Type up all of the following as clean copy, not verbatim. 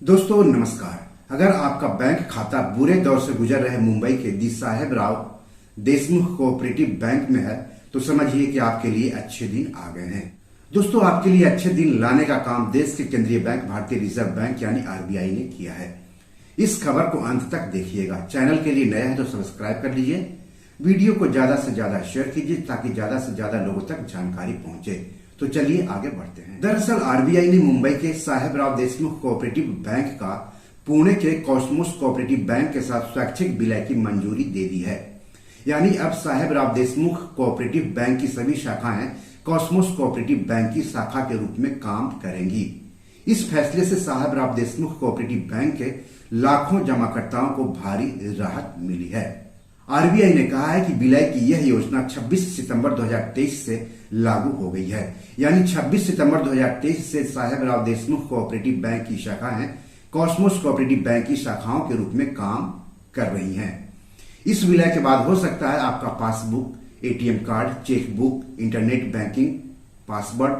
दोस्तों नमस्कार। अगर आपका बैंक खाता बुरे दौर से गुजर रहे मुंबई के दी साहेबराव देशमुख कोऑपरेटिव बैंक में है तो समझिए कि आपके लिए अच्छे दिन आ गए हैं। दोस्तों आपके लिए अच्छे दिन लाने का काम देश के केंद्रीय बैंक भारतीय रिजर्व बैंक यानी आरबीआई ने किया है। इस खबर को अंत तक देखिएगा। चैनल के लिए नया है तो सब्सक्राइब कर लीजिए। वीडियो को ज्यादा से ज्यादा शेयर कीजिए ताकि ज्यादा से ज्यादा लोगों तक जानकारी पहुंचे। तो चलिए आगे बढ़ते हैं। दरअसल आरबीआई ने मुंबई के साहेबराव देशमुख कोऑपरेटिव बैंक का पुणे के कॉस्मोस कोऑपरेटिव बैंक के साथ स्वैच्छिक विलय की मंजूरी दे दी है। यानी अब साहेबराव देशमुख कोऑपरेटिव बैंक की सभी शाखाएं कॉस्मोस कोऑपरेटिव बैंक की शाखा के रूप में काम करेंगी। इस फैसले से साहेबराव देशमुख कोऑपरेटिव बैंक के लाखों जमाकर्ताओं को भारी राहत मिली है। आरबीआई ने कहा है कि विलय की यह योजना 26 सितंबर 2023 से लागू हो गई है। यानी 26 सितंबर 2023 से साहेबराव देशमुख कोऑपरेटिव बैंक की शाखाएं कॉस्मोस कोऑपरेटिव बैंक की शाखाओं के रूप में काम कर रही हैं। इस विलय के बाद हो सकता है आपका passbook, ATM card, chequebook, internet banking, password,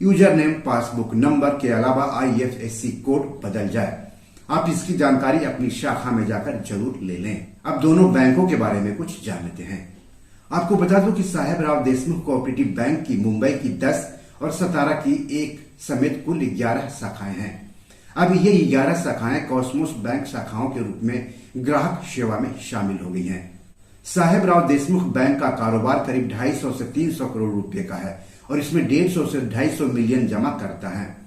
user name, passbook number के अलावा IFSC कोड बदल जाए। आप इसकी जानकारी अपनी शाखा में जाकर जरूर ले लें। अब दोनों बैंकों के बारे में कुछ जान लेते हैं। आपको बता दूं कि साहेबराव देशमुख कोऑपरेटिव बैंक की मुंबई की 10 और सतारा की एक समेत कुल 11 शाखाएं हैं। अब ये 11 शाखाएं कॉस्मोस बैंक शाखाओं के रूप में ग्राहक सेवा में शामिल हो गई हैं। साहेबराव देशमुख बैंक का कारोबार करीब 250 से 300 करोड़ रुपए का है और इसमें 150 से 250 मिलियन जमा करता है।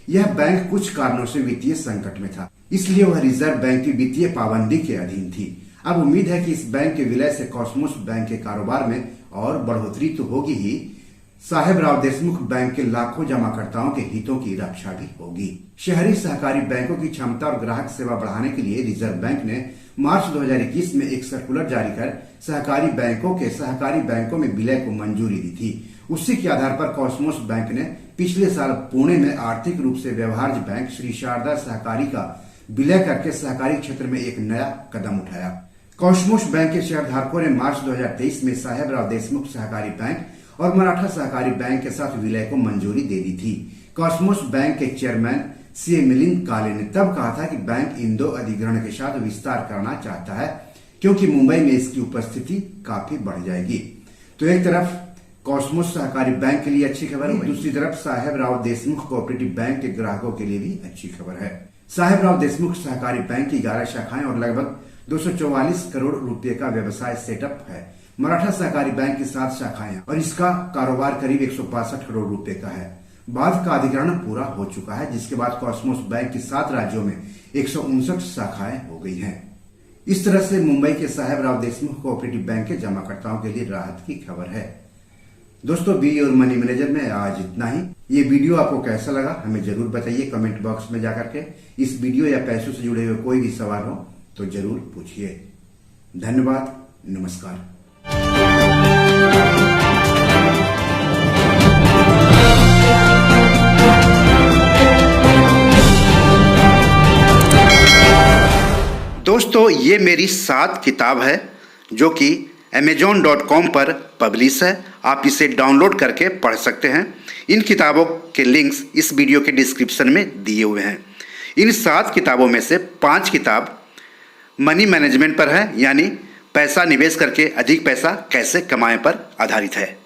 यह बैंक कुछ कारणों से वित्तीय संकट में था, इसलिए वह रिजर्व बैंक की वित्तीय पाबंदी के अधीन थी। अब उम्मीद है कि इस बैंक के विलय से कॉस्मोस बैंक के कारोबार में और बढ़ोतरी तो होगी ही, साहेबराव देशमुख बैंक के लाखों जमाकर्ताओं के हितों की रक्षा भी होगी। शहरी सहकारी बैंकों की क्षमता और ग्राहक सेवा बढ़ाने के लिए रिजर्व बैंक ने मार्च 2021 में एक सर्कुलर जारी कर सहकारी बैंकों में विलय को मंजूरी दी थी। उसी के आधार पर कॉस्मोस बैंक ने पिछले साल पुणे में आर्थिक रूप से व्यवहार्य बैंक श्री शारदा सहकारी का विलय करके सहकारी क्षेत्र में एक नया कदम उठाया। कॉस्मोस बैंक के शेयरधारकों ने मार्च 2023 में साहेबराव देशमुख सहकारी बैंक और मराठा सहकारी बैंक के साथ विलय को मंजूरी दे दी थी। कॉस्मोस बैंक के चेयरमैन CA मिलिंद काले ने तब कहा था कि बैंक इन 2 अधिग्रहण के साथ विस्तार करना चाहता है क्योंकि मुंबई में इसकी उपस्थिति काफी बढ़ जाएगी। तो एक तरफ कॉस्मोस सहकारी बैंक के लिए अच्छी खबर है, दूसरी तरफ साहेबराव देशमुख कोऑपरेटिव बैंक के ग्राहकों के लिए भी अच्छी खबर है। साहेबराव देशमुख सहकारी बैंक की 11 शाखाएं और लगभग 244 करोड़ रुपए का व्यवसाय सेटअप है। मराठा सहकारी बैंक की 7 शाखाएं और इसका कारोबार करीब 165 करोड़ रुपए का है। बाद का अधिग्रहण पूरा हो चुका है, जिसके बाद कॉस्मोस बैंक की 7 राज्यों में 159 शाखाएं हो गई हैं। इस तरह से मुंबई के साहेबराव देशमुख कोऑपरेटिव बैंक के जमाकर्ताओं के लिए राहत की खबर है। दोस्तों बी और मनी मैनेजर में आज इतना ही। ये वीडियो आपको कैसा लगा हमें जरूर बताइए कमेंट बॉक्स में जाकर के। इस वीडियो या पैसों से जुड़े हुए कोई भी सवाल हो तो जरूर पूछिए। धन्यवाद, नमस्कार। दोस्तों ये मेरी 7 किताब है जो कि amazon.com पर पब्लिश है। आप इसे डाउनलोड करके पढ़ सकते हैं। इन किताबों के लिंक्स इस वीडियो के डिस्क्रिप्शन में दिए हुए हैं। इन 7 किताबों में से 5 किताब मनी मैनेजमेंट पर है, यानी पैसा निवेश करके अधिक पैसा कैसे कमाएं पर आधारित है।